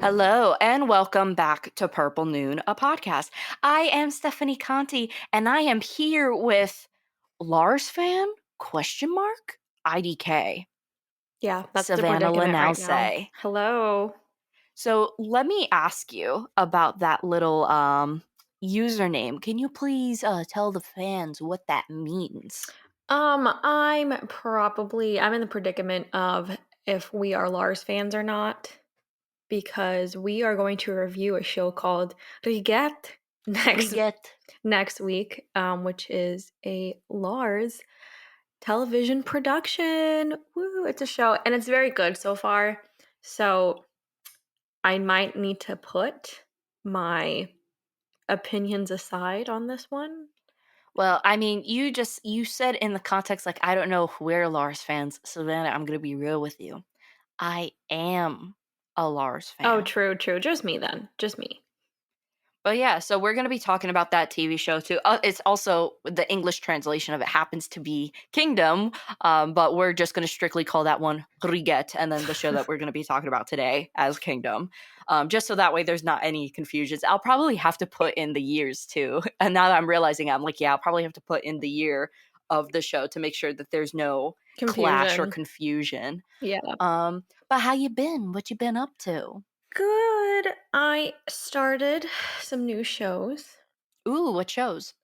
Hello and welcome back to Purple Noon, a podcast. I am Stephanie Conti and I am here with Lars fan question mark IDK Yeah, that's the Savannah predicament right now. Lanause. Hello. So let me ask you about that little username. Can you please tell the fans what that means? I'm in the predicament of if we are Lars fans or not, because we are going to review a show called Riget next Riget. next week, which is a Lars television production. Woo, it's a show and it's very good so far. So I might need to put my opinions aside on this one. Well, I mean, you said in the context like I don't know if we're Lars fans, Savannah. I'm gonna be real with you. I am a Lars Oh, fan. true. Just me then. Just me. But yeah, so we're going to be talking about that TV show too. It's also the English translation of it happens to be Kingdom, but we're just going to strictly call that one Riget, and then the show that we're going to be talking about today as Kingdom, just so that way there's not any confusions. I'll probably have to put in the years too, and now that I'm realizing, I'm like, yeah, I'll probably have to put in the year of the show to make sure that there's no clash or Confusion. confusion. Yeah. But how you been? What you been up to? Good. I started some new shows. Ooh, what shows?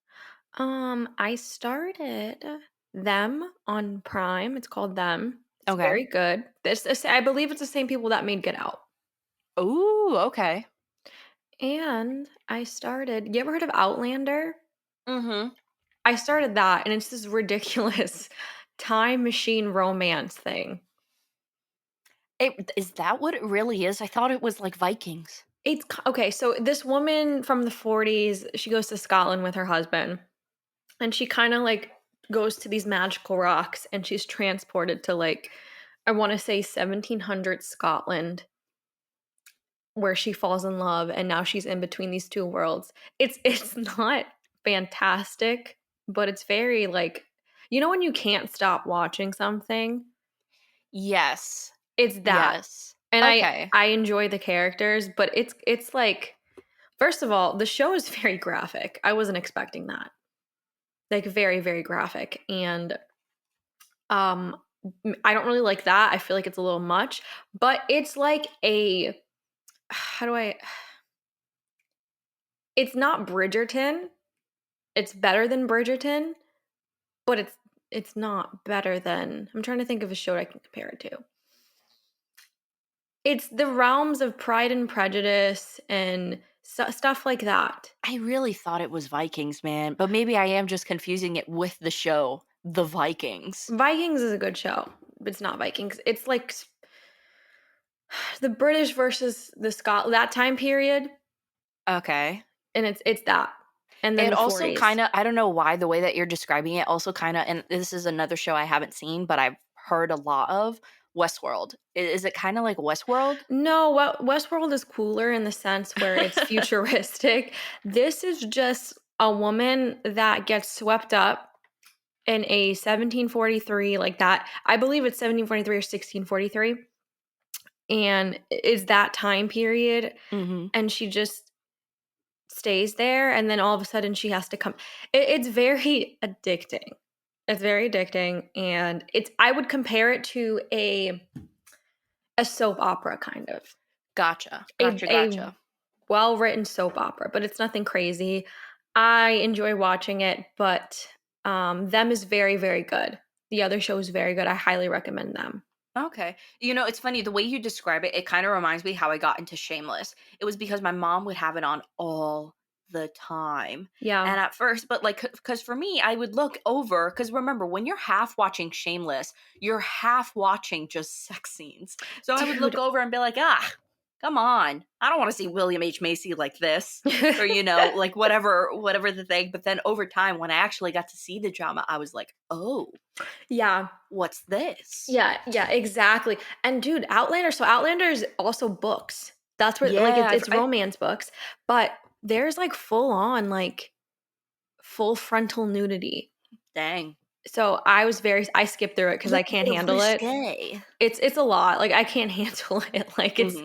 I started Them on Prime. It's called Them. It's Okay. very good. I believe it's the same people that made Get Out. Ooh, okay. And I started, you ever heard of Outlander? Mhm. I started that and it's this ridiculous time machine romance thing. Is that what it really is? I thought it was like Vikings. Okay, so this woman from the 40s, she goes to Scotland with her husband, and she kind of like goes to these magical rocks, and she's transported to like, I want to say 1700 Scotland, where she falls in love, and now she's in between these two worlds. It's not fantastic, but it's very like, you know when you can't stop watching something? Yes. It's that. Yes. And Okay. I enjoy the characters, but it's like, first of all, the show is very graphic. I wasn't expecting that. Like very, very graphic. And um I don't really like that. I feel like it's a little much, but it's like a how do I it's not Bridgerton. It's better than Bridgerton, but it's not better than I'm trying to think of a show I can compare it to. It's the realms of Pride and Prejudice and stuff like that. I really thought it was Vikings, man, but maybe I am just confusing it with the show, The Vikings. Vikings is a good show, but it's not Vikings. It's like the British versus the Scot that time period, Okay. and it's that, and then It the also 40s. kind of, I don't know why the way that you're describing it also kind of, and this is another show I haven't seen, but I've heard a lot of Westworld. Is it kind of like Westworld? No, Westworld is cooler in the sense where it's futuristic. This is just a woman that gets swept up in a 1743 like that. I believe it's 1743 or 1643, and it's that time period, Mhm. and she just stays there, and then all of a sudden she has to come. It's very addicting. It's very addicting, and it's I would compare it to a soap opera kind of. Gotcha. A Gotcha. a Gotcha. well-written soap opera, but it's nothing crazy. I enjoy watching it, but Them is very, very good. The other show is very good. I highly recommend Them. Okay. You know, it's funny the way you describe it, it kind of reminds me how I got into Shameless. It was because my mom would have it on all the time. Yeah. And at first, but like, because for me, I would look over, because remember, when you're half watching Shameless, you're half watching just sex scenes. So I would look Dude. over and be like, come on. I don't want to see William H. Macy like this. Or, like whatever the thing. But then over time, when I actually got to see the drama, I was like, oh, Yeah. what's this? Yeah, exactly. And dude, Outlander is also books. That's where like Yeah, it's I romance books, but there's like full on like full frontal nudity. dang. So I skipped through it cuz I can't Little handle it. risque. It's a lot. Like I can't handle it. Like Mhm.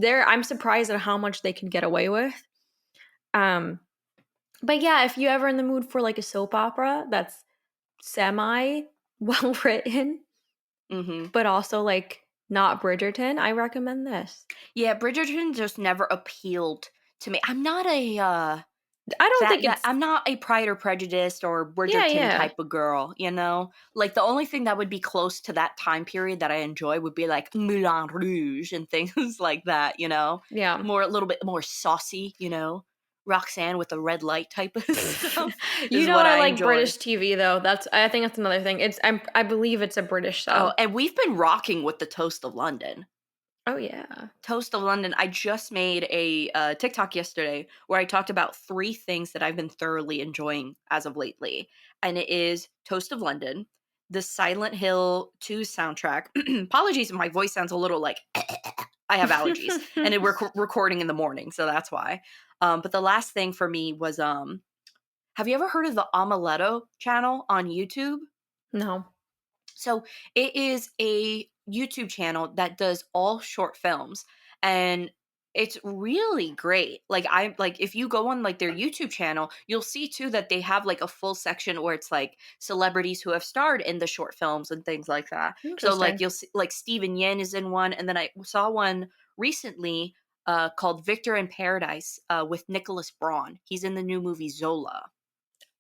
I'm surprised at how much they can get away with. Um, but yeah, if you're ever in the mood for like a soap opera that's semi well written, Mhm. but also like not Bridgerton, I recommend this. Yeah, Bridgerton just never appealed to me. I'm not a, I don't think that it's I'm not a Pride or Prejudice or yeah, Bridgerton yeah. type of girl, you know? Like, the only thing that would be close to that time period that I enjoy would be, like, Moulin Rouge and things like that, you know? Yeah. More a little bit more saucy, you know? Roxanne with the red light type of stuff You is know what I I like enjoy. British TV though. I think that's another thing. I believe it's a British Oh, sub. and we've been rocking with the Toast of London. Oh yeah. Toast of London. I just made a TikTok yesterday where I talked about 3 things that I've been thoroughly enjoying as of lately, and it is Toast of London, the Silent Hill 2 soundtrack. Apologies if my voice sounds a little like I have allergies, and we're recording in the morning, so that's why. But the last thing for me was, have you ever heard of the Omeletto channel on YouTube? No. So it is a YouTube channel that does all short films, and it's really great. Like I like if you go on like their YouTube channel, you'll see too that they have like a full section where it's like celebrities who have starred in the short films and things like that. So like Interesting. you'll see like Steven Yen is in one, and then I saw one recently called Victor in Paradise with Nicholas Braun. He's in the new movie Zola.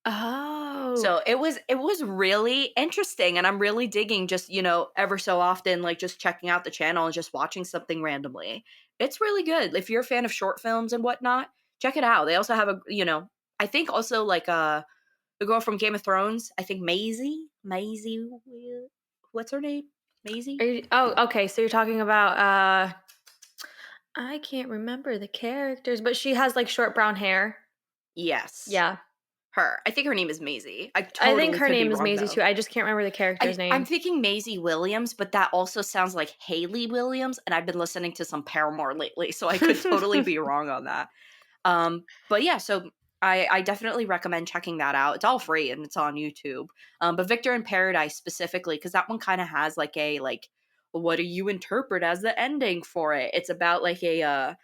Oh. So it was really interesting, and I'm really digging just, ever so often, like, just checking out the channel and just watching something randomly. It's really good. If you're a fan of short films and whatnot, check it out. They also have I think also, like, the girl from Game of Thrones, I think Maisie what's her name? Maisie? Oh, okay. So you're talking about I can't remember the characters, but she has like short brown hair. Yes, Yeah. her. I think her name is Maisie. I I think totally her could be name is wrong, Maisie though. too. I just can't remember the character's I'm name. thinking Maisie Williams, but that also sounds like Hayley Williams, and I've been listening to some Paramore lately, so I could totally be wrong on that. But yeah, so I definitely recommend checking that out. It's all free and it's on YouTube. But Victor in Paradise specifically, because that one kind of has like what do you interpret as the ending for it? It's about like a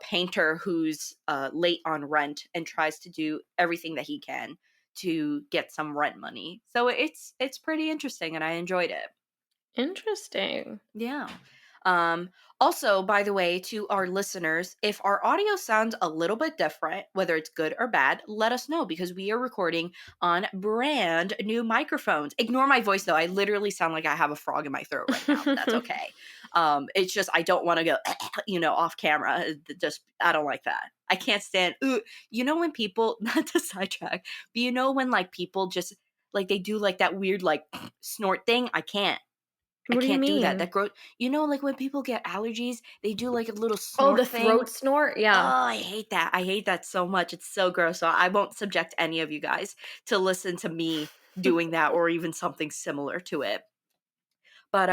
painter who's late on rent and tries to do everything that he can to get some rent money. So it's pretty interesting and I enjoyed it. Interesting. Yeah. Um, Also, by the way, to our listeners, if our audio sounds a little bit different, whether it's good or bad, let us know because we are recording on brand new microphones. Ignore my voice though. I literally sound like I have a frog in my throat right now, but that's okay. It's just I don't want to go, off camera. Just I don't like that. I can't stand. When people not to sidetrack, but when like people just like they do like that weird like snort thing. I What do you can't do that. mean? That gross. Like when people get allergies, they do like a little Oh, the snort thing. throat snort? Oh, Yeah. I hate that. I hate that so much. It's so gross. So I won't subject any of you guys to listen to me doing that or even something similar to it. But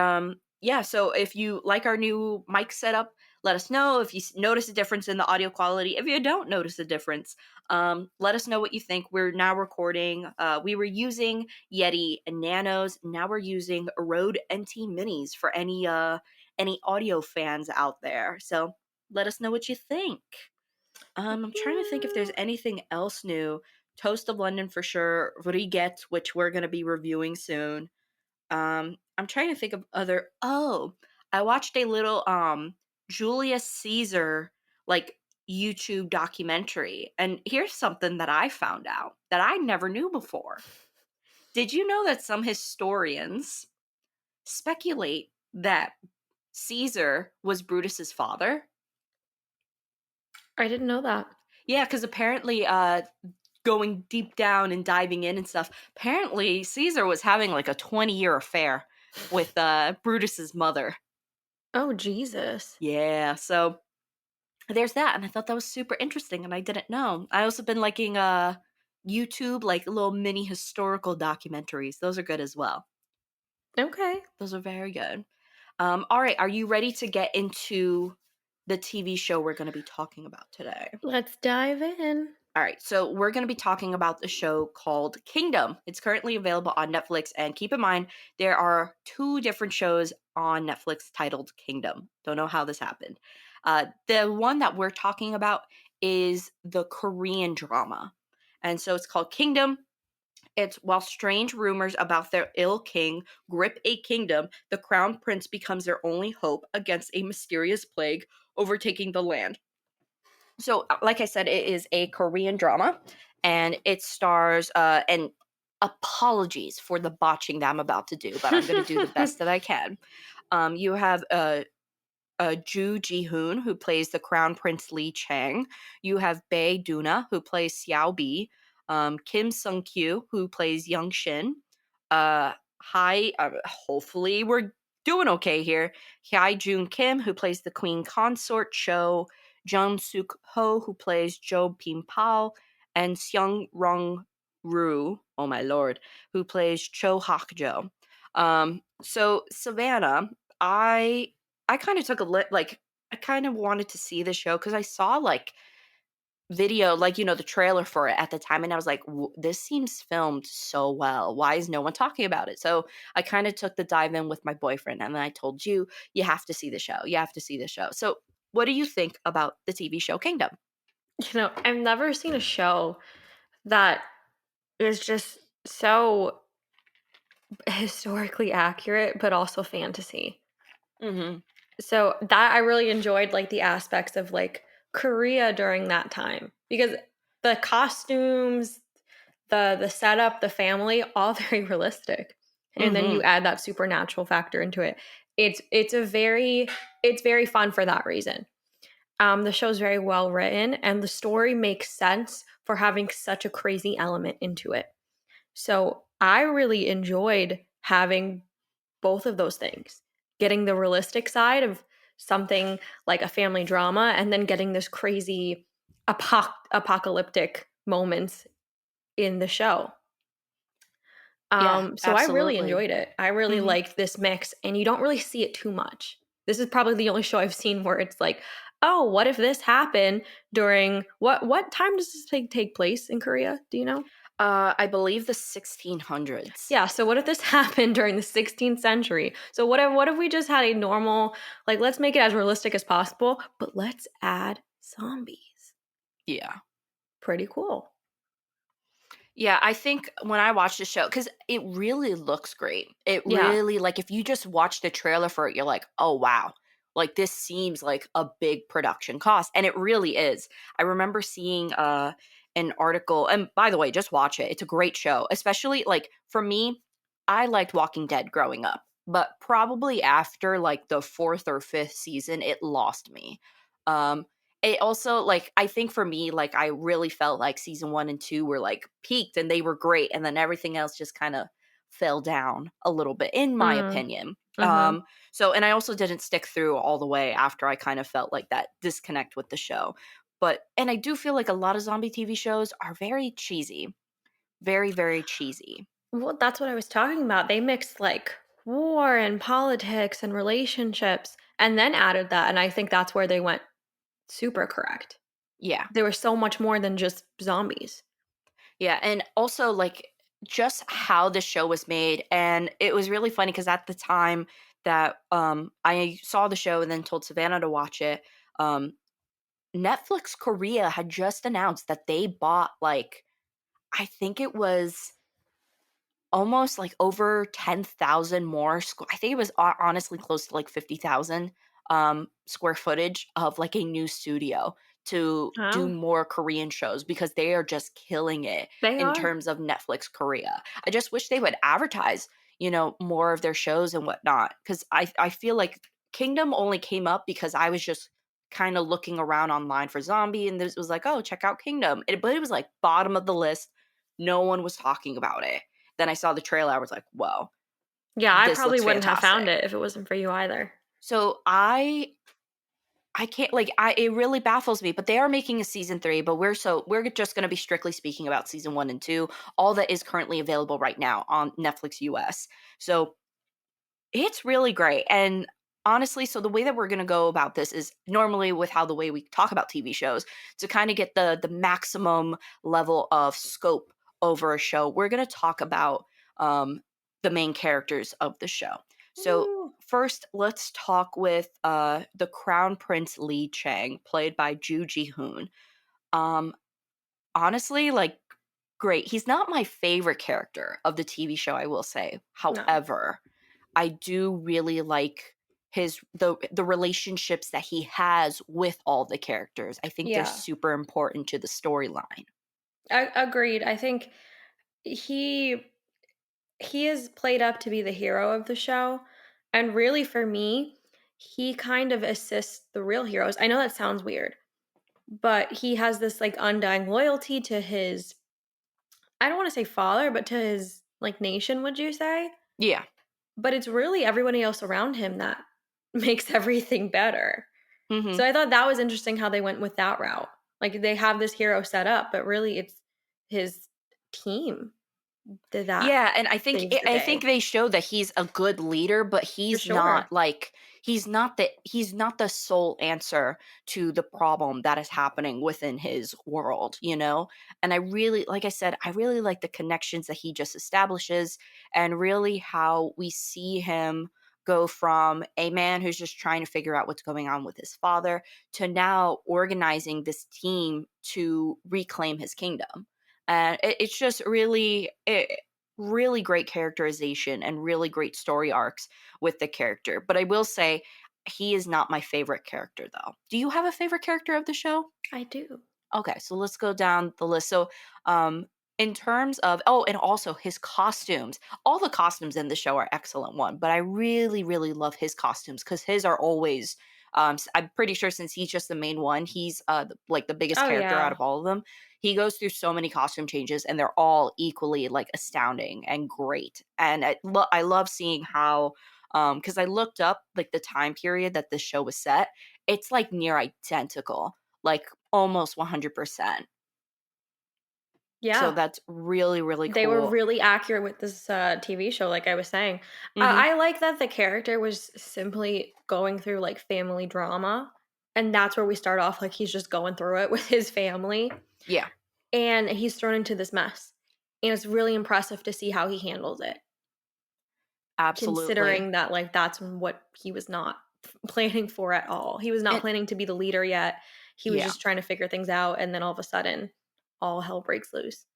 yeah, so if you like our new mic setup, let us know if you notice a difference in the audio quality. If you don't notice a difference, let us know what you think. We're now recording. We were using Yeti Nanos. Now we're using Rode NT Minis for any audio fans out there. So let us know what you think. I'm trying to think if there's Yeah. anything else new. Toast of London for sure. Riget, which we're going to be reviewing soon. I'm trying to think of other. Oh, I watched a little Julius Caesar like YouTube documentary, and here's something that I found out that I never knew before. Did you know that some historians speculate that Caesar was Brutus's father? I didn't know that. Yeah, because apparently, going deep down and diving in and stuff, apparently Caesar was having like a 20-year affair with Brutus's mother. Oh, Jesus. Yeah, so there's that, and I thought that was super interesting, and I didn't know. I also been liking YouTube, like little mini historical documentaries. Those are good as well. Okay. Those are very good. All right, are you ready to get into the TV show we're going to be talking about today? Let's dive in. All right, so we're going to be talking about the show called Kingdom. It's currently available on Netflix, and keep in mind there are two different shows on Netflix titled Kingdom. Don't know how this happened. The one that we're talking about is the Korean drama, and so it's called Kingdom. It's while strange rumors about their ill king grip a kingdom, the crown prince becomes their only hope against a mysterious plague overtaking the land. So, like I said, it is a Korean drama, and it stars. And apologies for the botching that I'm about to do, but I'm going to do the best that I can. You have Ju Ji Hoon, who plays the Crown Prince Lee Chang. You have Bae Duna, who plays Xiao Bi. Kim Sung Kyu, who plays Young Shin. Hi, hopefully we're doing okay here. Hyai Jun Kim, who plays the Queen Consort Cho. Jung Suk Ho, who plays Jo Pin Pal. And Seung Rong Ru, oh my lord, who plays Cho Hak Jo. So Savannah, I kind of took a like I kind of wanted to see the show because I saw like video, like the trailer for it at the time, and I was like, "This seems filmed so well. Why is no one talking about it?" So I kind of took the dive in with my boyfriend, and then I told you, "You have to see the show. You have to see the show." So, what do you think about the TV show Kingdom? I've never seen a show that is just so historically accurate, but also fantasy. Hmm. So that I really enjoyed, like the aspects of like Korea during that time, because the costumes, the setup, the family, all very realistic. And then you Hmm. add that supernatural factor into it. It's very fun for that reason. The show's very well written, and the story makes sense for having such a crazy element into it. So I really enjoyed having both of those things, getting the realistic side of something like a family drama, and then getting this crazy apocalyptic moments in the show. Yeah, So I really absolutely. enjoyed it. I really Hmm. liked this mix, and you don't really see it too much. This is probably the only show I've seen where it's like, oh, what if this happened during what time does this take place in Korea? Do you know? I believe the 1600s. Yeah, so what if this happened during the 16th century? So what if we just had a normal, like, let's make it as realistic as possible, but let's add zombies. Yeah. Pretty cool. Yeah, I think when I watched the show, because it really looks great. It Yeah. really, like, if you just watch the trailer for it, you're like, oh, wow. Like, this seems like a big production cost. And it really is. I remember seeing an article, and by the way, just watch it. It's a great show. Especially, like, for me, I liked Walking Dead growing up. But probably after, like, the fourth or fifth season, it lost me. Um, it also, like, I think for me, like, I really felt like season 1 and 2 were, like, peaked and they were great, and then everything else just kinda fell down a little bit, in my Mm. opinion. Mhm. So and I also didn't stick through all the way after I kind of felt like that disconnect with the show. But and I do feel like a lot of zombie TV shows are very cheesy. Very, very cheesy. Well, that's what I was talking about. They mixed like war and politics and relationships and then added that, and I think that's where they went super correct. Yeah. There was so much more than just zombies. Yeah, and also, like, just how the show was made, and it was really funny because at the time that, I saw the show and then told Savannah to watch it, um, Netflix Korea had just announced that they bought, like, I think it was almost, like, over 10,000 more I think it was ho honestly close to, like, 50,000, square footage of, like, a new studio to do Oh, more Korean shows because they are just killing it they in are. terms of Netflix Korea. I just wish they would advertise, more of their shows and whatnot. Because I feel like Kingdom only came up because I was just kinda looking around online for zombie, and this was like, "Oh, check out Kingdom," but it was, like, bottom of the list. No one was talking about it. Then I saw the trailer, I was like, "Whoa, Yeah, I this probably looks wouldn't have found fantastic." it if it wasn't for you either. So I can't, like, I it really baffles me, but they are making a season 3, but we're just gonna be strictly speaking about season 1 and 2, all that is currently available right now on Netflix US. So, it's really great, and honestly, so the way that we're gonna go about this is normally with how the way we talk about TV shows to kind of get the maximum level of scope over a show. We're gonna talk about um, the main characters of the show. So Ooh. first, let's talk with the Crown Prince Li Chang, played by Ju Ji Hoon. Um, honestly, like great. He's not my favorite character of the TV show, I will say. No. However, I do really like the relationships that he has with all the characters. I think they're Yeah. super important to the storyline. Agreed. I think he he is played up to be the hero of the show, and really for me, he kind of assists the real heroes. I know that sounds weird, but he has this like undying loyalty to his, I don't want to say father, but to his like nation, would you say? Yeah. But it's really everybody else around him that makes everything better. So Mhm. I thought that was interesting how they went with that route. Like they have this hero set up, but really it's his team did that Yeah, and saves the I think day. they show that he's a good leader, but For he's sure. not like he's not the sole answer to the problem that is happening within his world, you know? And I really like I said, I really like the connections that he just establishes and really how we see him go from a man who's just trying to figure out what's going on with his father to now organizing this team to reclaim his kingdom. And it's just really great characterization and really great story arcs with the character. But I will say he is not my favorite character though. Do you have a favorite character of the show? I do. Okay, so let's go down the list. So, in terms of oh, and also his costumes. All the costumes in the show are excellent one, but I really love his costumes because his are always. I'm pretty sure since he's just the main one, he's like the biggest Oh character out yeah. of all of them. He goes through so many costume changes, and they're all equally like astounding and great. And I love seeing how because I looked up like the time period that this show was set. It's like near identical, like almost 100%. So Yeah. that's really They were cool. really accurate with this TV show, like I was saying. Mhm. I like that the character was simply going through like family drama. And that's where we start off. Like he's just going through it with his family. Yeah, And he's thrown into this mess. And it's really impressive to see how he handles it, absolutely. considering that like that's what he was not planning for at all. He was not And planning to be the leader yet. He was yeah. just trying to figure things out, and then all of a sudden all hell breaks loose.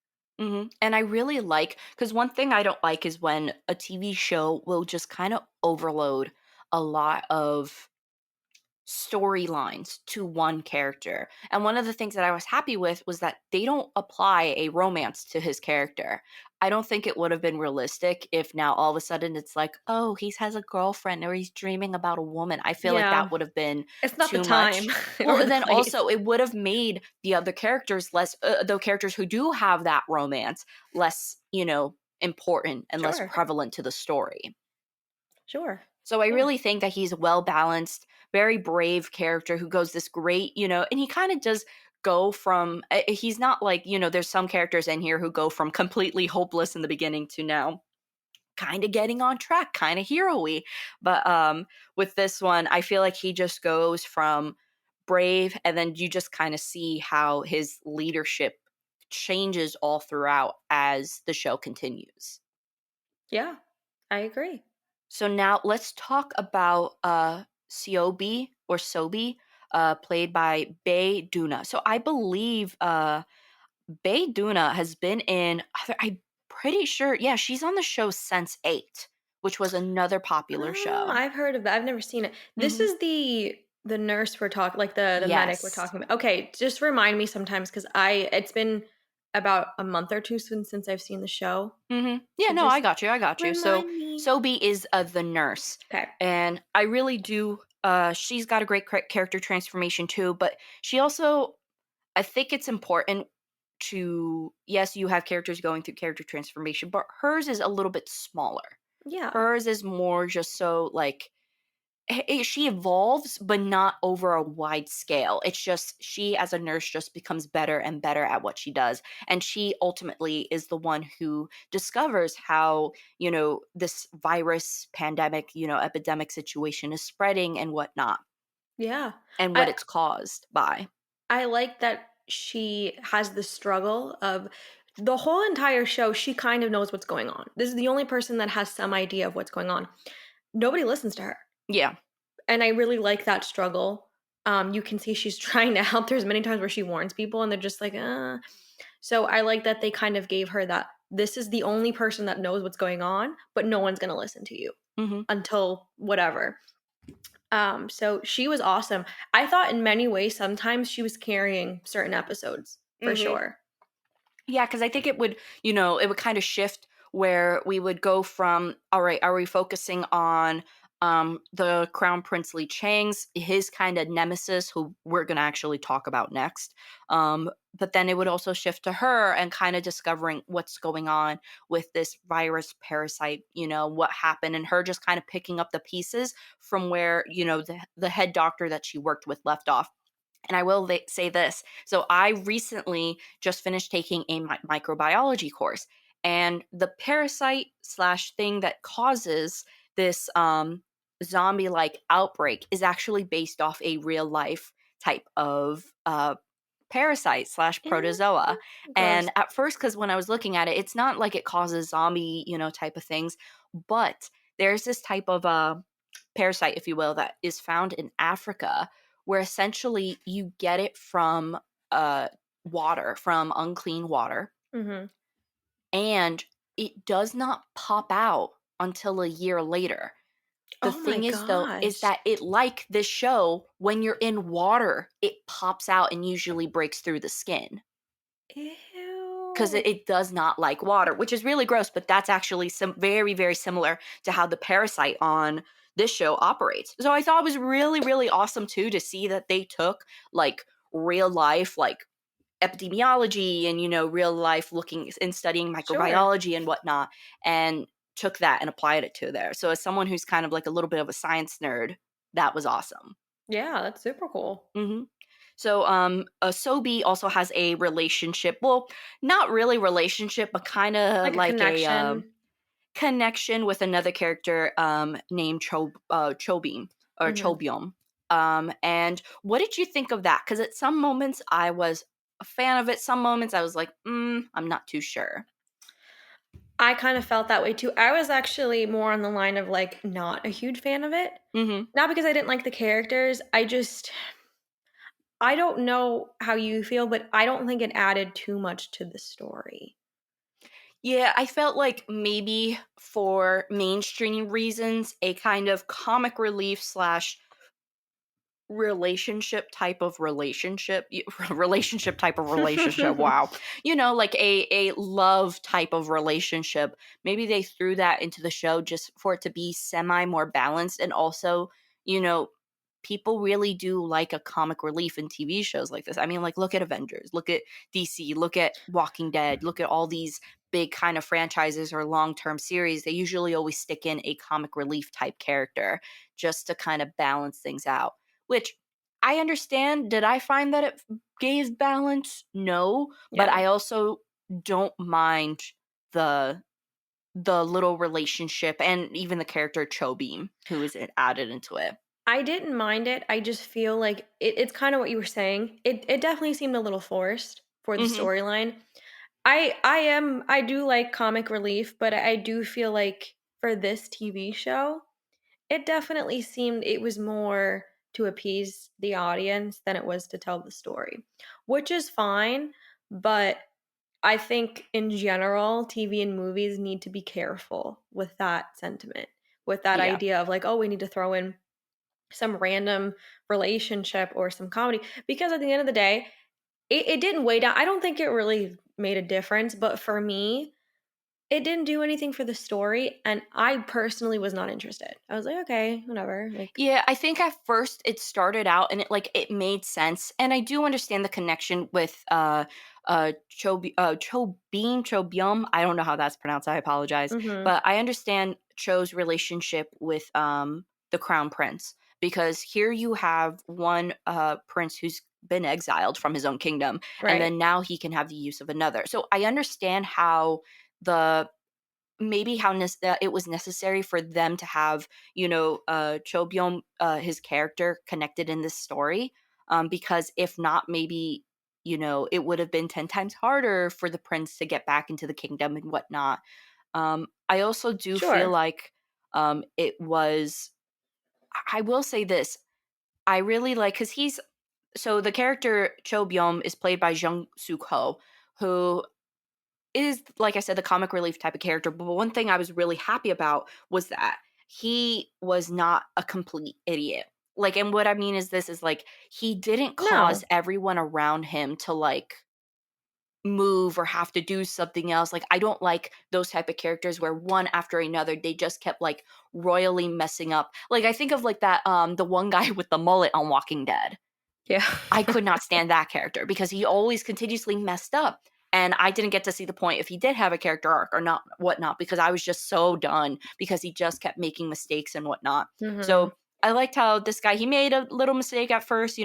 Mhm. And I really like cuz one thing I don't like is when a TV show will just kind of overload a lot of storylines to one character. And one of the things that I was happy with was that they don't apply a romance to his character. I don't think it would have been realistic if now all of a sudden it's like, oh, he has a girlfriend or he's dreaming about a woman. I feel like Yeah. that would have been It's not the too time much. or Well, the then place. also it would have made the other characters less, the characters who do have that romance less, important and less Sure. prevalent to the story. Sure. So I Yeah. really think that he's a well balanced, very brave character who goes this great, and he kind of does go from he's not like, there's some characters in here who go from completely hopeless in the beginning to now kind of getting on track, kind of hero-y. But with this one, I feel like he just goes from brave and then you just kind of see how his leadership changes all throughout as the show continues. Yeah. I agree. So now let's talk about Siobi or Sobi, played by Bae Duna. So I believe Bae Duna has been in. I'm pretty sure. Yeah, she's on the show Sense Eight, which was another popular Oh, show. I've heard of that. I've never seen it. This Hmm. is the nurse we're talking, like the medic we're Yes. talking about. Okay, just remind me sometimes because I it's been about a month or two since I've seen the show. Yeah. So No, I just got you. I got you. So remind me. Sobi is the nurse, Okay. and I really do. She's got a great character transformation too, but she also I think it's important to yes, you have characters going through character transformation, but hers is a little bit smaller. Yeah. Hers is more just so like she evolves, but not over a wide scale. It's just she, as a nurse, just becomes better and better at what she does. And she ultimately is the one who discovers how, this virus pandemic, epidemic situation is spreading and whatnot, Yeah. and what I it's caused by. I like that she has the struggle of the whole entire show, she kind of knows what's going on. This is the only person that has some idea of what's going on. Nobody listens to her. Yeah. And I really like that struggle. You can see she's trying to help. There's many times where she warns people and they're just like, uh. So I like that they kind of gave her that this is the only person that knows what's going on, but no one's going to listen to you Hmm. until whatever. So she was awesome. I thought in many ways sometimes she was carrying certain episodes for Hmm. sure. Yeah, because I think it would kind of shift where we would go from, all right, are we focusing on the Crown Prince Li Chang's, his kind of nemesis, who we're going to actually talk about next. But then it would also shift to her and kind of discovering what's going on with this virus parasite, what happened, and her just kind of picking up the pieces from where, the head doctor that she worked with left off. And I will say this. So I recently just finished taking a microbiology course, and the parasite slash thing that causes this zombie like outbreak is actually based off a real life type of parasite slash Eh, protozoa. gross. And at first, because when I was looking at it, it's not like it causes zombie, type of things, but there's this type of parasite, if you will, that is found in Africa, where essentially you get it from uh, water, from unclean water, Mhm. and it does not pop out until a year later. The Oh my thing is, though, is gosh. that it, like this show, when you're in water, it pops out and usually breaks through the skin because it, Ew. it does not like water, which is really gross. But that's actually some very, very similar to how the parasite on this show operates. So I thought it was really, really awesome too to see that they took like real life, like epidemiology and real life looking and studying Sure. microbiology and whatnot, and took that and applied it to there. So as someone who's kind of like a little bit of a science nerd, that was awesome. Yeah, that's super cool. Hmm. So, Sobi also has a relationship. Well, not really relationship, but kind of Like a like a connection. connection with another character named Chobim or Mhm. Chobyom. And what did you think of that? Because at some moments I was a fan of it. Some moments I was like, I'm not too sure. I kind of felt that way too. I was actually more on the line of like not a huge fan of it. Hmm. Not because I didn't like the characters. I don't know how you feel, but I don't think it added too much to the story. Yeah, I felt like maybe for mainstream reasons, a kind of comic relief slash relationship type of relationship relationship type of relationship, wow, like a love type of relationship. Maybe they threw that into the show just for it to be semi more balanced, and also, you know people really do like a comic relief in TV shows like this. I mean, like, look at Avengers, look at DC, look at Walking Dead, look at all these big kind of franchises or long-term series. They usually always stick in a comic relief type character just to kind of balance things out, which I understand. Did I find that it gave balance? No, but Yeah. I also don't mind the little relationship and even the character Chobeam who is added into it. I didn't mind it. I just feel like it's kind of what you were saying. It definitely seemed a little forced for the Mhm. storyline. I do like comic relief, but I do feel like for this TV show, it definitely seemed it was more to appease the audience than it was to tell the story, which is fine, but I think in general, TV and movies need to be careful with that sentiment, with that Yeah. idea of like, oh, we need to throw in some random relationship or some comedy because at the end of the day, it didn't weigh down. I don't think it really made a difference, but for me, it didn't do anything for the story, and I personally was not interested. I was like, "Okay, whatever." Like Yeah, I think at first it started out and it made sense, and I do understand the connection with Chobyum. I don't know how that's pronounced. I apologize, mhm. but I understand Cho's relationship with the Crown Prince. because here you have one prince who's been exiled from his own kingdom, and Right. then now he can have the use of another. So I understand how the maybe how it was necessary for them to have, Chobyom, his character, connected in this story, because if not, maybe, it would have been 10 times harder for the prince to get back into the kingdom and whatnot. I also do feel Sure. like it was, I will say this, I really like, because the character Cho Byum is played by Jung Suk Ho, who is, like I said, the comic relief type of character. But one thing I was really happy about was that he was not a complete idiot. Like, and what I mean is this is like, he didn't cause No. everyone around him to like move or have to do something else. Like, I don't like those type of characters where one after another they just kept like royally messing up. Like, I think of like that the one guy with the mullet on Walking Dead. Yeah. I could not stand that character because he always continuously messed up. And I didn't get to see the point if he did have a character arc or not, whatnot, because I was just so done because he just kept making mistakes and whatnot. Hmm. So I liked how this guy, he made a little mistake at first,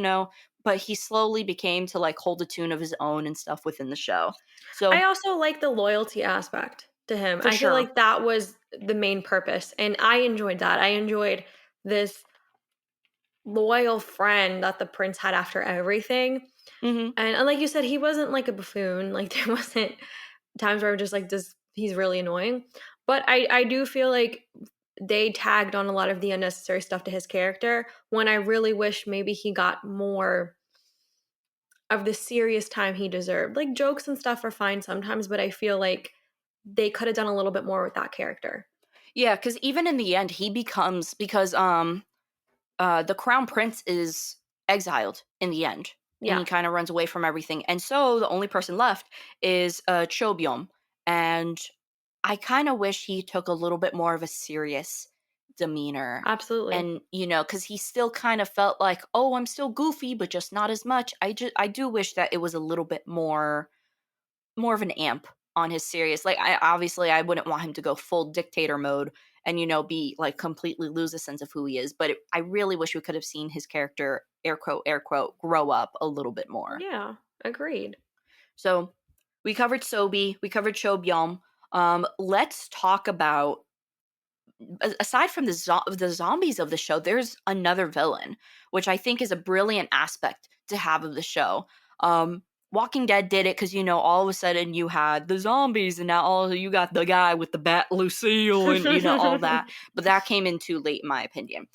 but he slowly became to like hold a tune of his own and stuff within the show. I So also like the loyalty aspect to him. for I feel sure. like that was the main purpose, and I enjoyed that. I enjoyed this loyal friend that the prince had after everything. Hmm. And like you said, he wasn't like a buffoon. Like there wasn't times where I'm just like, this he's really annoying. But I do feel like they tagged on a lot of the unnecessary stuff to his character when I really wish maybe he got more of the serious time he deserved. Like jokes and stuff are fine sometimes, but I feel like they could have done a little bit more with that character. Yeah, because even in the end, he becomes, because the crown prince is exiled in the end, and Yeah, he kind of runs away from everything, and so the only person left is Chobyom. And I kind of wish he took a little bit more of a serious demeanor, absolutely. and because he still kind of felt like, oh, I'm still goofy but just not as much. I do wish that it was a little bit more of an amp on his serious. Like, I wouldn't want him to go full dictator mode and be like completely lose a sense of who he is. But I really wish we could have seen his character, air quote, grow up a little bit more. Yeah, agreed. So we covered Sobi, we covered Chobyom. Let's talk about, aside from the zombies of the show, there's another villain, which I think is a brilliant aspect to have of the show. Walking Dead did it because all of a sudden you had the zombies, and now all you got the guy with the bat Lucille, and all that. But that came in too late, in my opinion.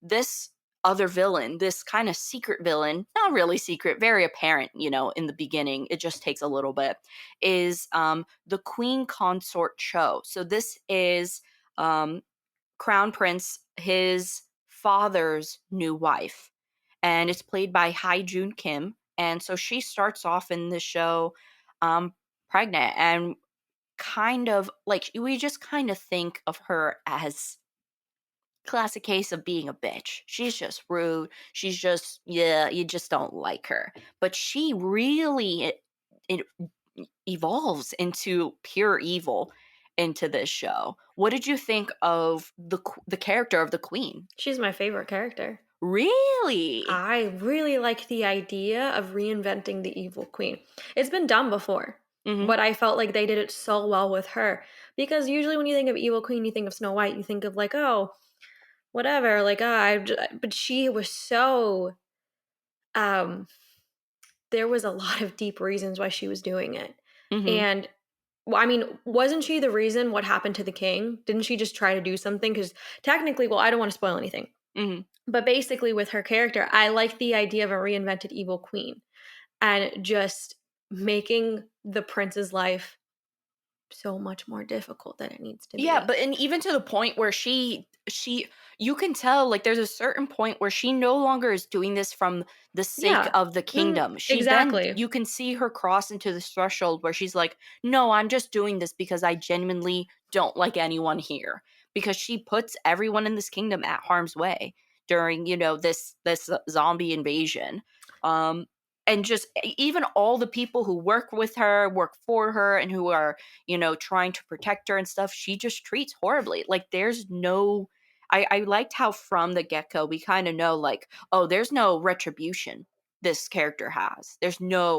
This other villain, this kind of secret villain, not really secret, very apparent, in the beginning, it just takes a little bit, is the Queen Consort Cho. So this is um, Crown Prince, his father's new wife, and it's played by Hai Jun Kim. And so she starts off in the show pregnant, and kind of like, we just kind of think of her as classic case of being a bitch. She's just rude. She's just, yeah, you just don't like her. But she really it evolves into pure evil into this show. What did you think of the character of the queen? She's my favorite character. Really? I really like the idea of reinventing the evil queen. It's been done before, Mhm. but I felt like they did it so well with her. Because usually when you think of evil queen, you think of Snow White, you think of like, oh, whatever, like, but she was so, um, there was a lot of deep reasons why she was doing it. Mhm. And well, I mean, wasn't she the reason what happened to the king? Didn't she just try to do something? Because technically, well, I don't want to spoil anything. Mhm. But basically, with her character, I like the idea of a reinvented evil queen and just making the prince's life so much more difficult than it needs to Yeah, be. but and even to the point where she you can tell, like, there's a certain point where she no longer is doing this from the sake Yeah. of the Mhm. kingdom. She then Exactly. you can see her cross into this threshold where she's like, "No, I'm just doing this because I genuinely don't like anyone here." Because she puts everyone in this kingdom at harm's way during, this zombie invasion. Um and just even all the people who work with her, work for her, and who are trying to protect her and stuff, she just treats horribly. Like, there's no, I liked how from the get-go we kind of know like, oh, there's no retribution this character has.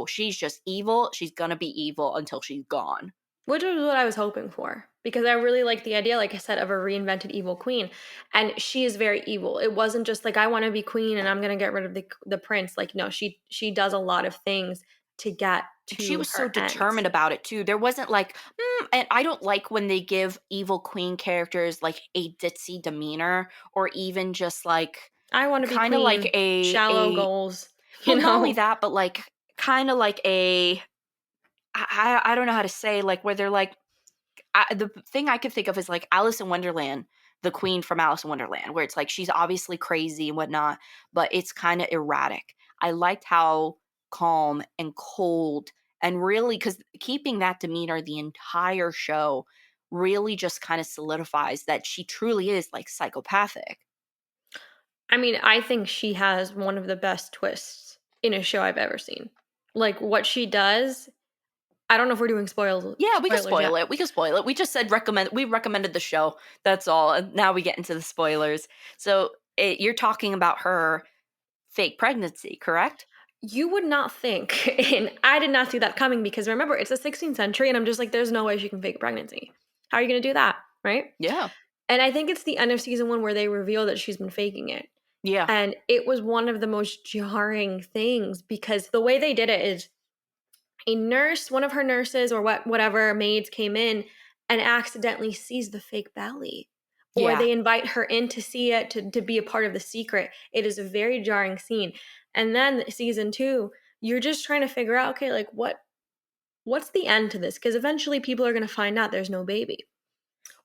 She's just evil. She's gonna be evil until she's gone. Which was what I was hoping for because I really like the idea, like I said, of a reinvented evil queen, and she is very evil. It wasn't just like I want to be queen and I'm gonna get rid of the prince. Like no, she does a lot of things to get And she to was so her ends. determined about it too. There wasn't like, and I don't like when they give evil queen characters like a ditzy demeanor or even just like I want to be kind of like queen. Shallow a goals, you well, not only know. that, but like kind of like a I don't know how to say like where they're like the thing I could think of is like Alice in Wonderland, the queen from Alice in Wonderland, where it's like she's obviously crazy and whatnot, but it's kind of erratic. I liked how calm and cold and really because keeping that demeanor the entire show really just kind of solidifies that she truly is like psychopathic. I mean, I think she has one of the best twists in a show I've ever seen. Like what she does. I don't know if we're doing Yeah, we could spoilers spoil yet. it. We could spoil it. We just said we recommended the show. That's all. And now we get into the spoilers. So you're talking about her fake pregnancy, correct? You would not think, and I did not see that coming because remember, it's the 16th century, and I'm just like, there's no way she can fake a pregnancy. How are you going to do that? Right. Yeah. And I think it's the end of season one where they reveal that she's been faking it. Yeah. And it was one of the most jarring things because the way they did it is a nurse, one of her nurses or whatever maids came in and accidentally sees the fake belly. Or Yeah. they invite her in to see it to be a part of the secret. It is a very jarring scene. And then season two, you're just trying to figure out, okay, like what's the end to this? Because eventually people are gonna find out there's no baby.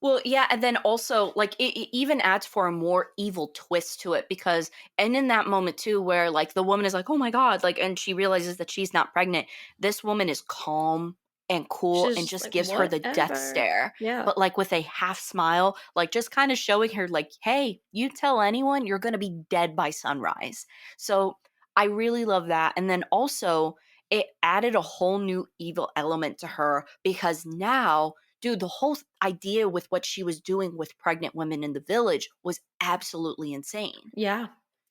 Well, yeah, and then also like it even adds for a more evil twist to it because and in that moment too where like the woman is like, "Oh my god," like and she realizes that she's not pregnant. This woman is calm and cool She's and just just like, gives her the death whatever. stare, Yeah. but like with a half smile, like just kind of showing her like, "Hey, you tell anyone you're going to be dead by sunrise." So, I really love that. And then also it added a whole new evil element to her because now dude, the whole idea with what she was doing with pregnant women in the village was absolutely insane. Yeah.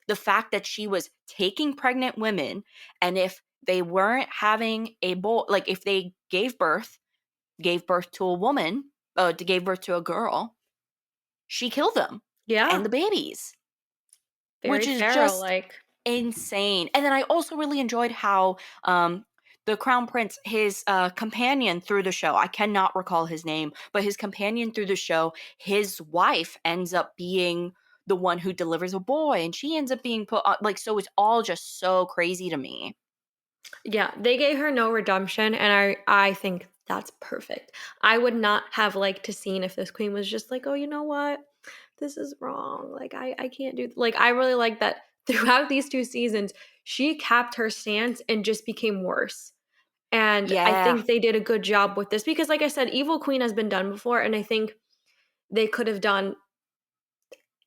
The fact that she was taking pregnant women, and if they weren't having a boy, like if they gave birth to a woman, gave birth to a girl, she killed them and Yeah. the babies, Very which is feral, just like. insane. And then I also really enjoyed how the crown prince, his companion through the show, I cannot recall his name, but his companion through the show, his wife ends up being the one who delivers a boy and she ends up being put on like so it's all just so crazy to me. Yeah, they gave her no redemption, and I think that's perfect. I would not have liked to seen if this queen was just like, "Oh, you know what? This is wrong. Like I can't do like I really like that throughout these two seasons, she kept her stance and just became worse. And I Yeah. think they did a good job with this because like I said, Evil Queen has been done before and I think they could have done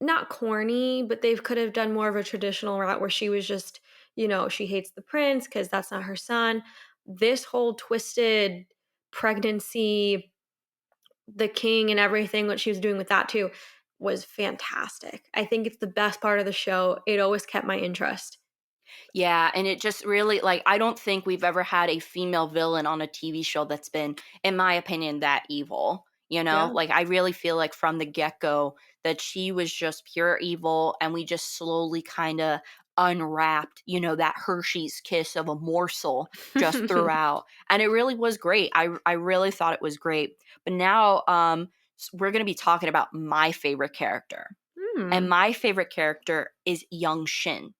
not corny, but they could have done more of a traditional route where she was just, she hates the prince because that's not her son. This whole twisted pregnancy, the king and everything, what she was doing with that too, was fantastic. I think it's the best part of the show. It always kept my interest. Yeah, and it just really like I don't think we've ever had a female villain on a TV show that's been, in my opinion, that evil. You know, Yeah. like I really feel like from the get go that she was just pure evil, and we just slowly kind of unwrapped, that Hershey's kiss of a morsel just throughout, and it really was great. I really thought it was great. But now, we're gonna be talking about my favorite character, and Hmm. my favorite character is Young Shin.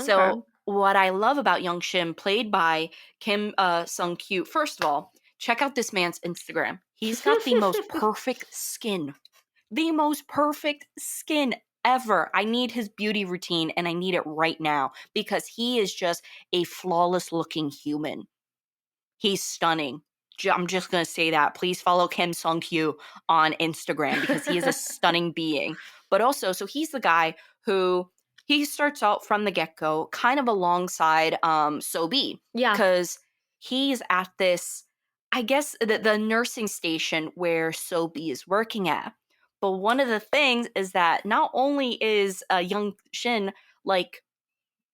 Okay. So what I love about Young Shin, played by Kim Sung Kyu, first of all, check out this man's Instagram. He's got the most perfect skin, the most perfect skin ever. I need his beauty routine, and I need it right now because he is just a flawless looking human. He's stunning. I'm just gonna say that. Please follow Kim Sung Kyu on Instagram because he is a stunning being. But also, so he's the guy who he starts out from the get go, kind of alongside Sobi, Yeah. because he's at this, I guess, the nursing station where Sobi is working at. But one of the things is that not only is young Shin like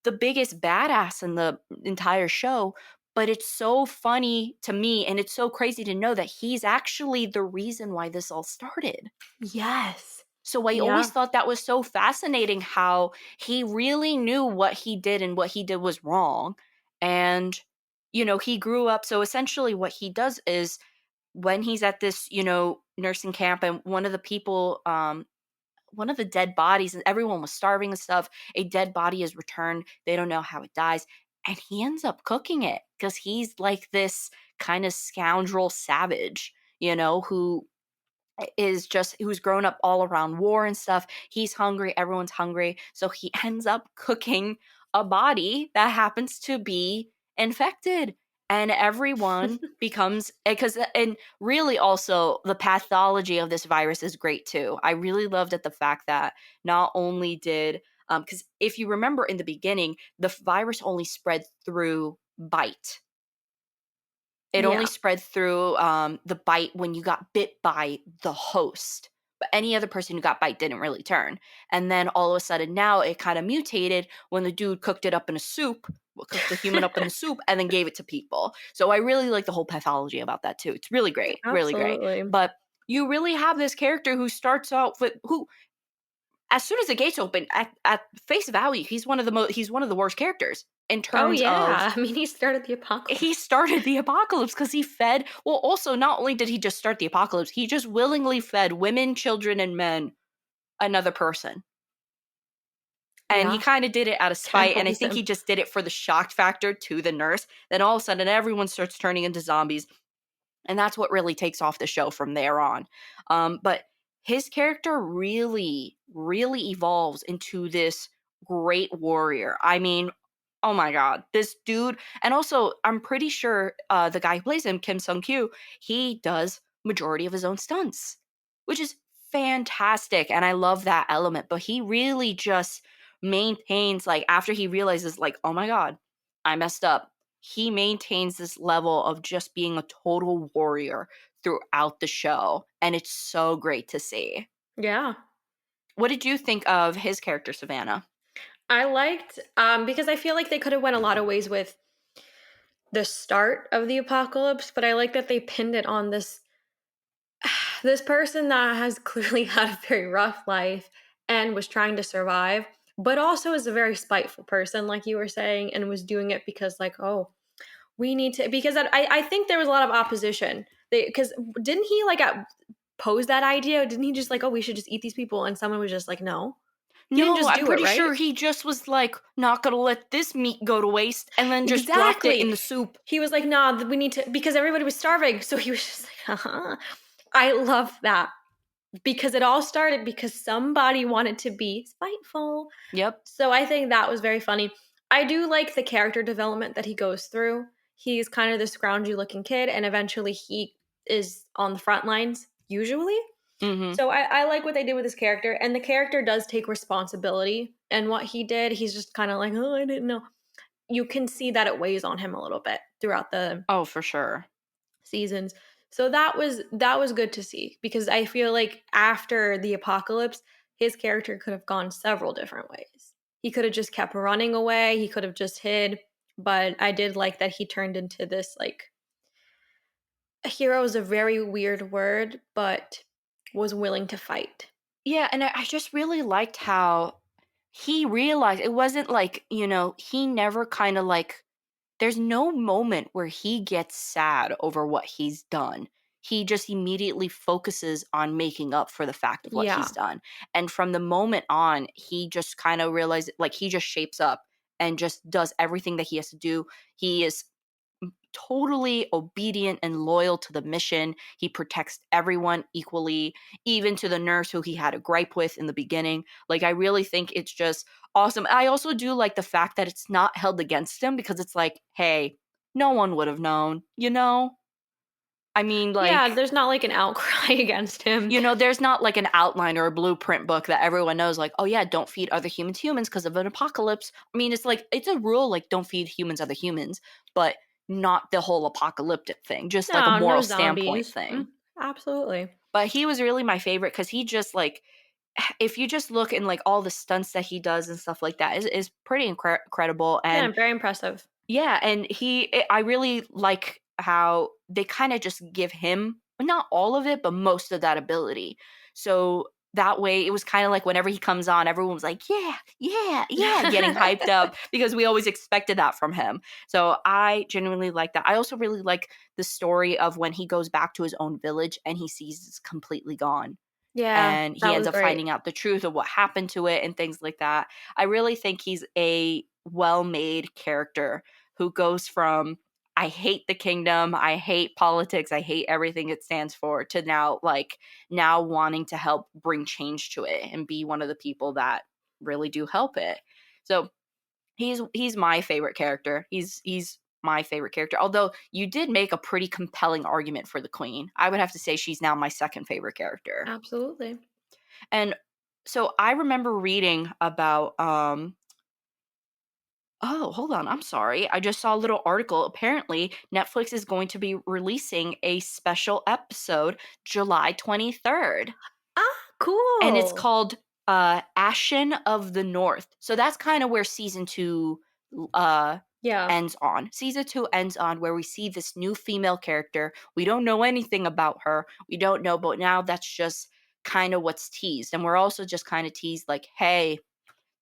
the biggest badass in the entire show, but it's so funny to me and it's so crazy to know that he's actually the reason why this all started. Yes. So I always Yeah. thought that was so fascinating how he really knew what he did and what he did was wrong. And, he grew up. So essentially, what he does is when he's at this, nursing camp, and one of the dead bodies, and everyone was starving and stuff, a dead body is returned. They don't know how it dies. And he ends up cooking it because he's like this kind of scoundrel savage, who who's grown up all around war and stuff. He's hungry, everyone's hungry. So he ends up cooking a body that happens to be infected. And everyone becomes because and really also the pathology of this virus is great too. I really loved at the fact that not only did because if you remember in the beginning, the virus only spread through bite. It only Yeah. spread through, the bite when you got bit by the host, but any other person who got bite didn't really turn, and then all of a sudden now it kinda mutated when the dude cooked it up in a soup cooked the human up in the soup and then gave it to people. So I really like the whole pathology about that too. It's really great, really great. Absolutely. But you really have this character who starts out with who as soon as the gates open, at face value, he's one of the worst characters in Oh, terms of yeah. I mean, he started the he apocalypse. started the apocalypse because he fed well, also, not only did he just start the apocalypse, he just willingly fed women, children, and men another person. And he Yeah. kinda did it out of spite, and I Cannibalism. think he just did it for the shock factor to the nurse. Then all of a sudden, everyone starts turning into zombies, and that's what really takes off the show from there on. But his character really, really evolves into this great warrior. I mean, oh my god, this dude, and also I'm pretty sure the guy who plays him, Kim Sung Kyu, he does majority of his own stunts, which is fantastic, and I love that element. But he really just maintains like after he realizes like, oh my god, I messed up, he maintains this level of just being a total warrior throughout the show, and it's so great to see. Yeah. What did you think of his character, Savannah? I liked because I feel like they could have went a lot of ways with the start of the apocalypse, but I like that they pinned it on this person that has clearly had a very rough life and was trying to survive, but also is a very spiteful person, like you were saying, and was doing it because, like, oh, we need to, because I think there was a lot of opposition. Because didn't he like pose that idea? Didn't he just like, oh, we should just eat these people? And someone was just like, no, he didn't No, just I'm do it, pretty right? sure he just was like, not gonna let this meat go to waste, and then just dropped it in Exactly. the soup. He was like, nah, we need to, because everybody was starving. So he was just like, uh-huh. I love that because it all started because somebody wanted to be spiteful. Yep. So I think that was very funny. I do like the character development that he goes through. He's kind of this scroungy looking kid, and eventually he is on the front lines, usually. Mhm. So I like what they did with his character, and the character does take responsibility. And what he did, he's just kind of like, oh, I didn't know. You can see that it weighs on him a little bit throughout the Oh, for sure. seasons. So that was good to see because I feel like after the apocalypse, his character could have gone several different ways. He could have just kept running away, he could have just hid, but I did like that he turned into this like a hero is a very weird word, but was willing to fight. Yeah, and I just really liked how he realized it wasn't like, he never kinda like there's no moment where he gets sad over what he's done. He just immediately focuses on making up for the fact of what he's Yeah. done. And from the moment on, he just kind of realized like he just shapes up and just does everything that he has to do. He is totally obedient and loyal to the mission. He protects everyone equally, even to the nurse who he had a gripe with in the beginning. Like, I really think it's just awesome. I also do like the fact that it's not held against him because it's like, hey, no one would have known, you know? I mean, Yeah, like, there's not like an outcry against him. there's not like an outline or a blueprint book that everyone knows, like, oh yeah, don't feed other humans because of an apocalypse. I mean, it's like, it's a rule, like, don't feed humans other humans, but not the whole apocalyptic thing, just like a No, no moral standpoint zombies. thing. Absolutely. But he was really my favorite because he just like, if you just look in like all the stunts that he does and stuff like that is pretty incredible. Yeah, And very impressive. yeah, and I really like how they kind of just give him not all of it, but most of that ability. So that way, it was kind of like whenever he comes on, everyone was like, "Yeah, yeah, yeah," getting hyped up because we always expected that from him. So I genuinely like that. I also really like the story of when he goes back to his own village and he sees it's completely gone, Yeah, and he that ends was up great. finding out the truth of what happened to it and things like that. I really think he's a well-made character who goes from I hate the kingdom, I hate politics, I hate everything it stands for to now wanting to help bring change to it and be one of the people that really do help it. So he's my favorite character. He's my favorite character. Although you did make a pretty compelling argument for the queen. I would have to say she's now my second favorite character. Absolutely. And so I remember reading about oh, hold on. I'm sorry. I just saw a little article. Apparently, Netflix is going to be releasing a special episode July 23rd, Ah, and it's cool. called Ashen of the North. So that's kind of where season 2 uh Yeah. ends on. Season 2 ends on where we see this new female character. We don't know anything about her. We don't know, but now that's just kind of what's teased. And we're also just kind of teased like, hey,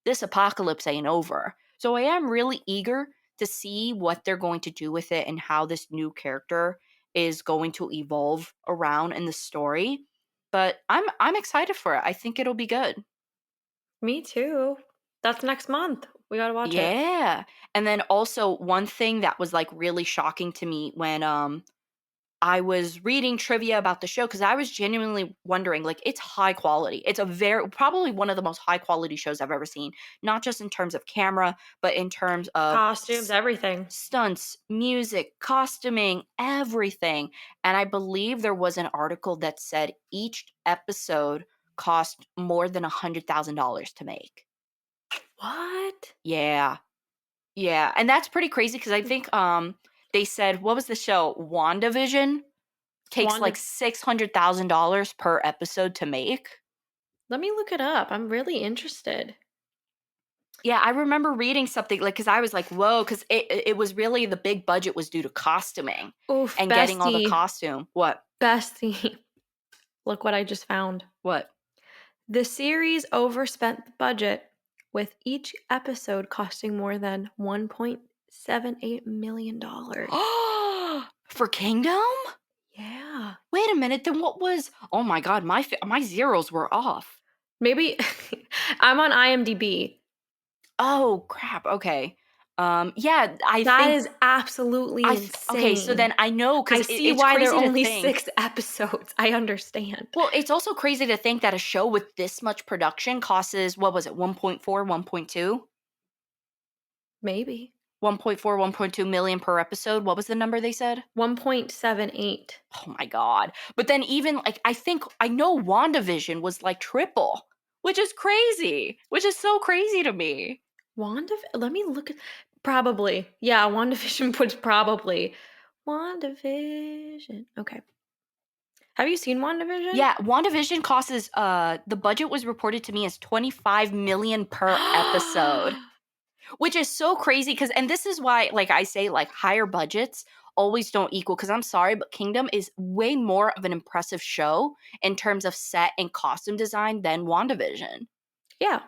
this apocalypse ain't over. So I am really eager to see what they're going to do with it and how this new character is going to evolve around in the story. But I'm excited for it. I think it'll be good. Me too. That's next month. We gotta watch it. Yeah. And then also one thing that was like really shocking to me when I was reading trivia about the show because I was genuinely wondering, like, it's high quality. It's a very probably one of the most high quality shows I've ever seen, not just in terms of camera, but in terms of Costumes, everything. stunts, music, costuming, everything. And I believe there was an article that said each episode cost more than $100,000 to make. What? Yeah. Yeah, and that's pretty crazy because I think they said what was the show? WandaVision takes like Wanda, $600,000 per episode to make. let me look it up. I'm really interested. Yeah, I remember reading something like because I was like, whoa, because it was really the big budget was due to costuming Oof, and getting all the bestie. costume. What? Bestie. Look what I just found. What? The series overspent the budget, with each episode costing more than $1.78 million. For Kingdom? Yeah. Wait a minute. Then what was? Oh my God, my zeros were off. Maybe I'm on IMDb. Oh crap. Okay. Yeah, I That think is absolutely okay, so then insane. I know I because see it's why there are crazy to only think. 6 episodes. I understand. Well, it's also crazy to think that a show with this much production costs what was it, 1.4, 1.2? Maybe. 1.4, 1.2 million per episode. What was the number they said? 1.78. Oh my God. But then even like I know WandaVision was like triple, which is crazy, which is so crazy to me. Let me look at probably. Yeah, WandaVision was probably. WandaVision. Okay. Have you seen WandaVision? Yeah, WandaVision costs the budget was reported to me as 25 million per episode. Which is so crazy because and this is why, like I say, like higher budgets always don't equal because I'm sorry, but Kingdom is way more of an impressive show in terms of set and costume design than WandaVision. Yeah.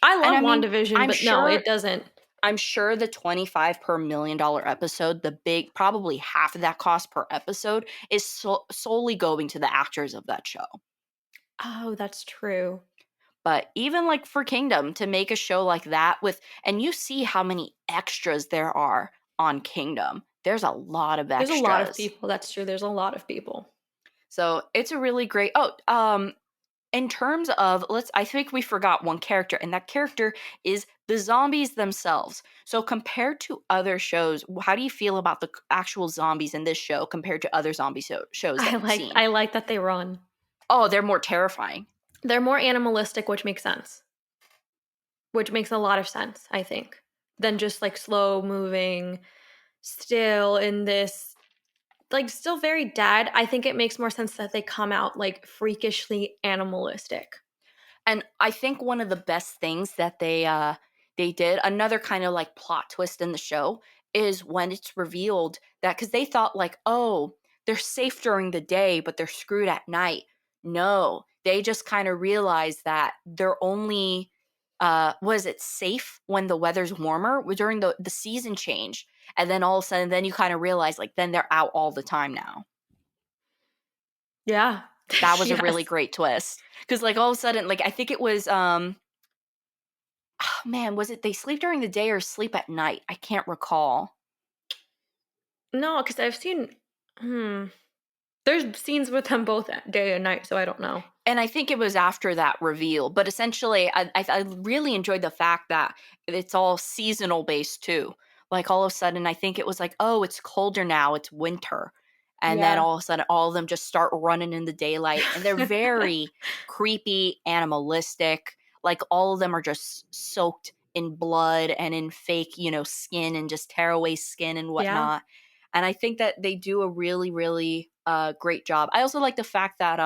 I And love I mean, WandaVision, I'm but no, sure it doesn't. I'm sure the 25 per $1 million episode, the big probably half of that cost per episode is solely going to the actors of that show. Oh, that's true. But even like for Kingdom to make a show like that with and you see how many extras there are on Kingdom. There's a lot of There's a lot of extras. people. That's true. There's a lot of people. So it's a really great in terms of I think we forgot one character, and that character is the zombies themselves. So compared to other shows, how do you feel about the actual zombies in this show compared to other zombie shows that you've seen? I like that they run. Oh, they're more terrifying. They're more animalistic, which makes sense. Which makes a lot of sense, I think, than just like slow moving, still in this like still very dead. I think it makes more sense that they come out like freakishly animalistic. And I think one of the best things that they did, another kind of like plot twist in the show, is when it's revealed that because they thought like, oh, they're safe during the day, but they're screwed at night. No, they just kind of realized that they're only was it safe when the weather's warmer during the season change, and then all of a sudden, then you kind of realize like then they're out all the time now. Yeah. That was a really Yes. great twist because like all of a sudden, like I think it was oh, man, was it they sleep during the day or sleep at night? I can't recall. No, because I've seen hmm. There's scenes with them both day and night, so I don't know. And I think it was after that reveal, but essentially, I really enjoyed the fact that it's all seasonal based too. Like all of a sudden, I think it was like, oh, it's colder now, it's winter, and then Yeah. all of a sudden, all of them just start running in the daylight, and they're very creepy, animalistic. Like all of them are just soaked in blood and in fake, skin and just tearaway skin and Yeah. whatnot. And I think that they do a really, really great job. I also like the fact that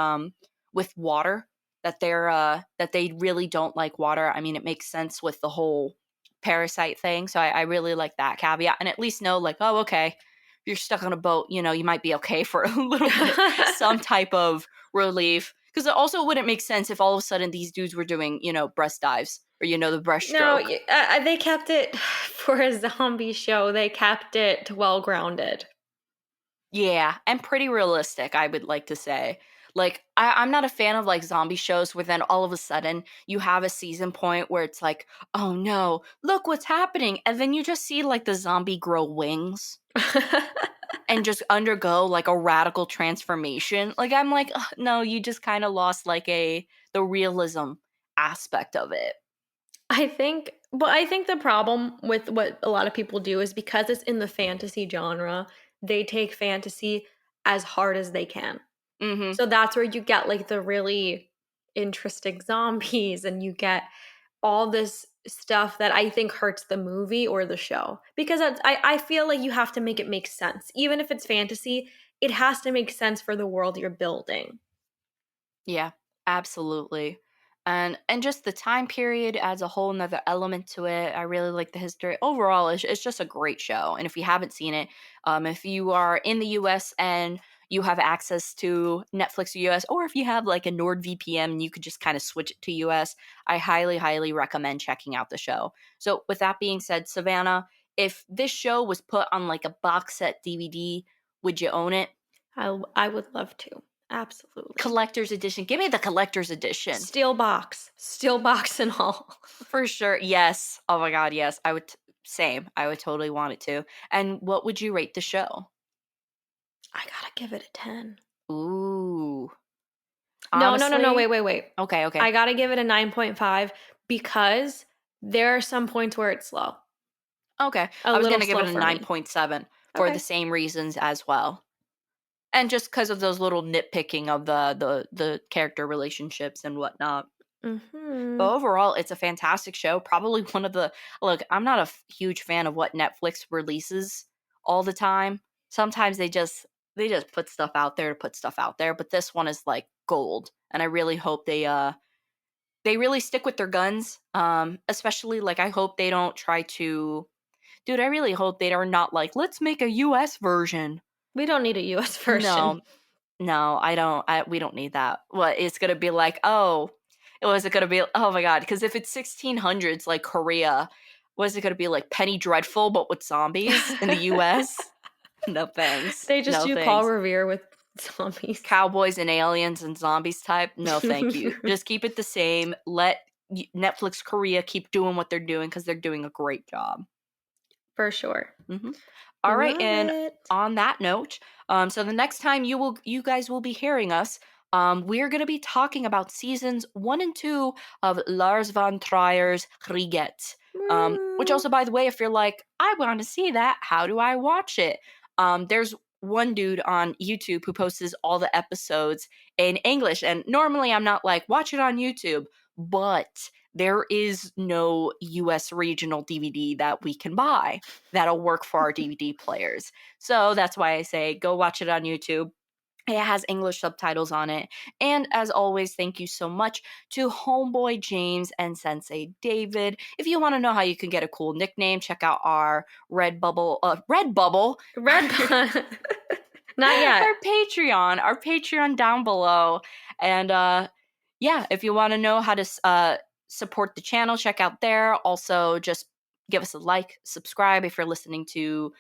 with water that they really don't like water. I mean, it makes sense with the whole parasite thing. So I really like that caveat, and at least know like, oh, okay, if you're stuck on a boat, you might be okay for a little bit, some type of relief. Because it also wouldn't make sense if all of a sudden these dudes were doing, breast dives or the No, breaststroke. they kept it for a zombie show. They kept it well grounded. Yeah, and pretty realistic, I would like to say. Like, I'm not a fan of like zombie shows where then all of a sudden you have a season point where it's like, oh no, look what's happening. And then you just see like the zombie grow wings and just undergo like a radical transformation. Like, I'm like, "Ugh, no, you just kind of lost like the realism aspect of it. I think the problem with what a lot of people do is because it's in the fantasy genre, they take fantasy as hard as they can. Mm-hmm. So that's where you get like the really interesting zombies and you get all this stuff that I think hurts the movie or the show. Because I feel like you have to make it make sense. Even if it's fantasy, it has to make sense for the world you're building. Yeah, absolutely. And just the time period adds a whole nother element to it. I really like the history. Overall, it's just a great show. And if you haven't seen it, if you are in the US and you have access to Netflix US, or if you have like a NordVPN and you could just kind of switch it to US, I highly, highly recommend checking out the show. So with that being said, Savannah, if this show was put on like a box set DVD, would you own it? I would love to. Absolutely. Collector's edition. Give me the collector's edition. Steel box and all. For sure. Yes. Oh my god, yes. I would same. I would totally want it to. And what would you rate the show? I gotta give it a 10. Ooh. No. Honestly? Wait. Okay, okay. I gotta give it a 9.5 because there are some points where it's slow. Okay. A I was little going to give slow it a for me. 9.7 for the Okay. same reasons as well. And just cuz of those little nitpicking of the character relationships and whatnot. Mhm. But overall, it's a fantastic show. Probably one of the look, I'm not a huge fan of what Netflix releases all the time. Sometimes they just put stuff out there to put stuff out there, but this one is like gold. And I really hope they really stick with their guns. Especially like I hope they don't try to dude, I really hope they are not like, let's make a US version. We don't need a US No, version. no, I don't. We don't need that. What it's gonna be like? Oh, was it gonna be? Oh my god! Because if it's 1600s like Korea, was it gonna be like Penny Dreadful but with zombies in the U.S.? No thanks. They just No do Paul thanks. Revere with zombies. Cowboys and aliens and zombies type. No, thank you. Just keep it the same. Let Netflix Korea keep doing what they're doing because they're doing a great job. For sure. Hmm. All right, Love and it. on that note, so the next time you guys will be hearing us, we're going to be talking about seasons 1 and 2 of Lars von Trier's Riget. Which Woo. also, by the way, if you're like, I want to see that, how do I watch it? There's one dude on YouTube who posts all the episodes in English, and normally I'm not like watch it on YouTube, but there is no US regional DVD that we can buy that'll work for our DVD players. So that's why I say go watch it on YouTube. It has English subtitles on it. And as always, thank you so much to Homeboy James and Sensei David. If you want to know how you can get a cool nickname, check out our Redbubble, Not yet. our Patreon down below. And yeah, if you want to know how to support the channel, check out there. Also, just give us a like, subscribe if you're listening to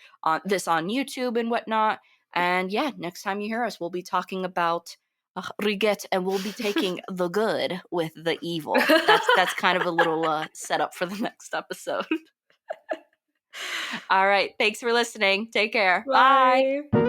this on YouTube and whatnot. And yeah, next time you hear us, we'll be talking about Riget, and we'll be taking the good with the evil. That's kind of a little setup for the next episode. All right, thanks for listening. Take care. Bye. Bye.